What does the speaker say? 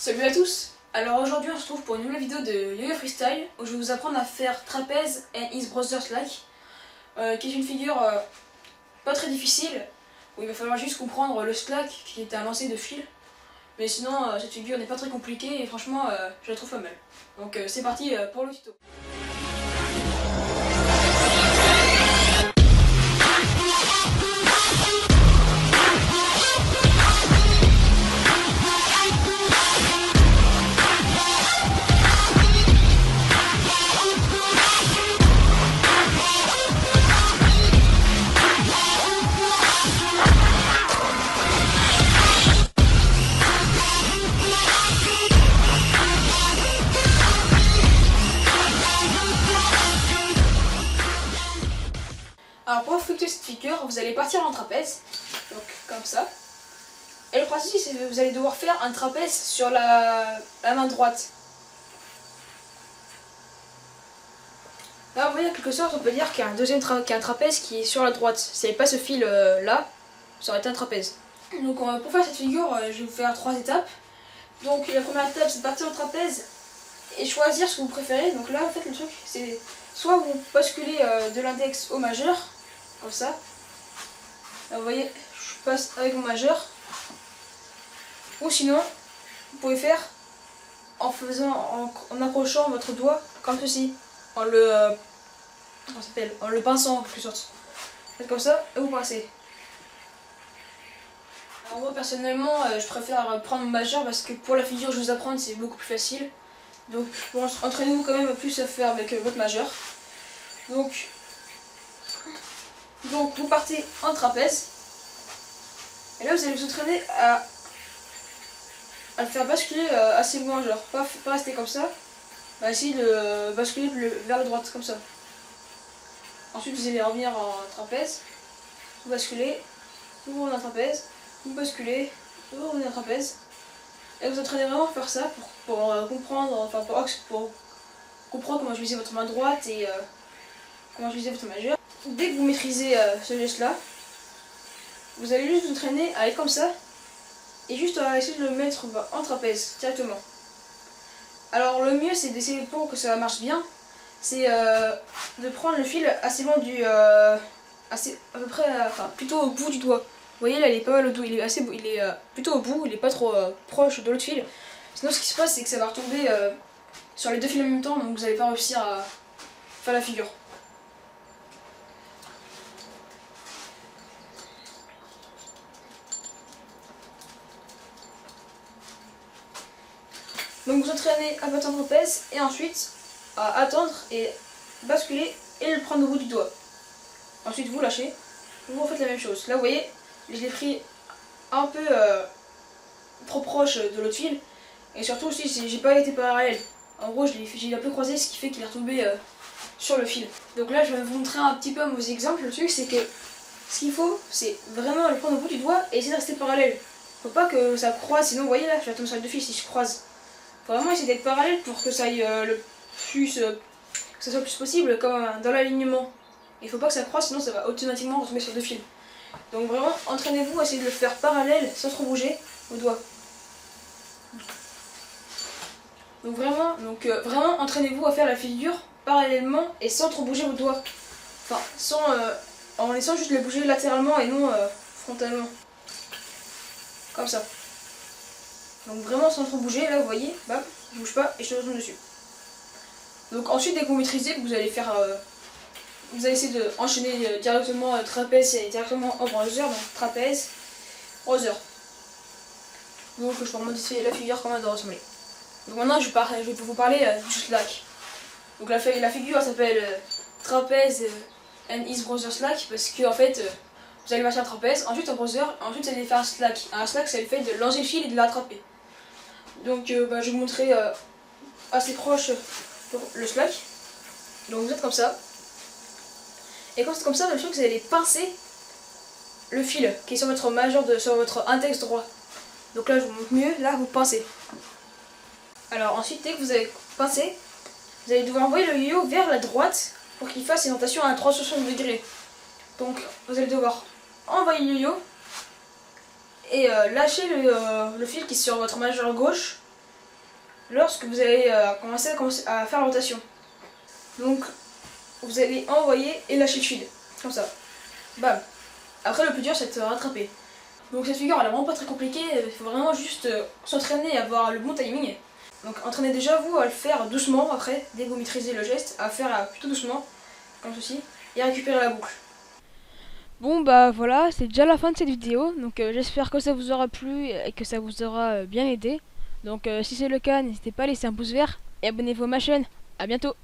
Salut à tous. Alors aujourd'hui on se retrouve pour une nouvelle vidéo de Yo-Yo Freestyle où je vais vous apprendre à faire Trapeze and His Brother Slack qui est une figure pas très difficile où il va falloir juste comprendre le slack qui est un lancer de fil, mais sinon cette figure n'est pas très compliquée et franchement je la trouve pas mal. Donc c'est parti pour le tuto. Alors pour effectuer cette figure, vous allez partir en trapèze, donc comme ça. Et le principe c'est que vous allez devoir faire un trapèze sur la main droite. Là vous voyez en quelque sorte on peut dire qu'il y a un deuxième trapèze qui est sur la droite. S'il n'y avait pas ce fil là, ça aurait été un trapèze. Donc pour faire cette figure, je vais vous faire 3 étapes. Donc la première étape c'est de partir en trapèze et choisir ce que vous préférez. Donc là en fait le truc c'est soit vous basculez de l'index au majeur, comme ça. Là, vous voyez, je passe avec mon majeur. Ou sinon, vous pouvez faire en approchant votre doigt comme ceci, en le pinçant en quelque sorte. Faites comme ça et vous passez. Alors moi personnellement, je préfère prendre mon majeur parce que pour la figure que je vous apprendre c'est beaucoup plus facile. Donc entraînez-vous quand même plus à faire avec votre majeur. Donc vous partez en trapèze et là vous allez vous entraîner à le faire basculer assez loin, genre pas rester comme ça, mais essayer de basculer vers la droite comme ça. Ensuite vous allez revenir en trapèze, vous basculez, vous revenez en trapèze, vous basculez, vous revenez en trapèze et vous entraînez vraiment à faire ça pour comprendre, enfin pour comprendre comment utiliser votre main droite et comment utiliser votre majeur. Dès que vous maîtrisez ce geste là, vous allez juste vous entraîner à être comme ça et juste à essayer de le mettre en trapèze directement. Alors le mieux c'est d'essayer, pour que ça marche bien, c'est de prendre le fil assez loin du à peu près enfin plutôt au bout du doigt. Vous voyez là il est pas mal au bout, il est plutôt au bout, il est pas trop proche de l'autre fil. Sinon ce qui se passe c'est que ça va retomber sur les deux fils en même temps, donc vous n'allez pas réussir à faire la figure. Donc vous entraînez à battre en trapèze et ensuite à attendre et basculer et le prendre au bout du doigt. Ensuite vous lâchez, vous refaites la même chose. Là vous voyez, je l'ai pris un peu trop proche de l'autre fil et surtout aussi j'ai pas été parallèle. En gros j'ai un peu croisé, ce qui fait qu'il est retombé sur le fil. Donc là je vais vous montrer un petit peu vos exemples. Le truc c'est que ce qu'il faut c'est vraiment le prendre au bout du doigt et essayer de rester parallèle. Faut pas que ça croise, sinon vous voyez là je vais tomber sur les deux fils si je croise. Faut vraiment essayer d'être parallèle pour que ça aille que ça soit le plus possible comme dans l'alignement. Il faut pas que ça croise, sinon ça va automatiquement retomber sur deux fils. Donc vraiment entraînez-vous à essayer de le faire parallèle sans trop bouger vos doigts. Donc vraiment entraînez-vous à faire la figure parallèlement et sans trop bouger vos doigts. Enfin en laissant juste les bouger latéralement et non frontalement. Comme ça. Donc vraiment sans trop bouger, là vous voyez, bam, je bouge pas et je retourne dessus. Donc ensuite dès que vous maîtrisez, vous allez faire, vous allez essayer de enchaîner directement trapèze et directement en brother, donc trapèze, brother. Donc je peux modifier la figure comme elle doit ressembler. Donc maintenant je vais vous parler du slack. Donc la figure s'appelle trapèze and his brother slack parce que en fait vous allez passer un trapèze, ensuite un brother, ensuite vous allez faire un slack. Un slack c'est le fait de lancer le fil et de l'attraper. Donc je vais vous montrer assez proche pour le slack. Donc vous êtes comme ça. Et quand c'est comme ça, le truc c'est d'aller pincer le fil qui est sur votre majeur, sur votre index droit. Donc là je vous montre mieux, là vous pincez. Alors ensuite dès que vous avez pincé, vous allez devoir envoyer le yo-yo vers la droite pour qu'il fasse une rotation à 360 degrés. Donc vous allez devoir envoyer le yo-yo et lâcher le fil qui est sur votre majeur gauche lorsque vous allez commencer à faire la rotation. Donc vous allez envoyer et lâcher le shield, comme ça. Bam. Après le plus dur c'est de se rattraper. Donc cette figure elle est vraiment pas très compliquée, il faut vraiment juste s'entraîner à avoir le bon timing. Donc entraînez déjà vous à le faire doucement après, dès que vous maîtrisez le geste, à faire plutôt doucement, comme ceci, et à récupérer la boucle. Bon bah voilà, c'est déjà la fin de cette vidéo, donc j'espère que ça vous aura plu et que ça vous aura bien aidé. Donc si c'est le cas, n'hésitez pas à laisser un pouce vert et abonnez-vous à ma chaîne. A bientôt.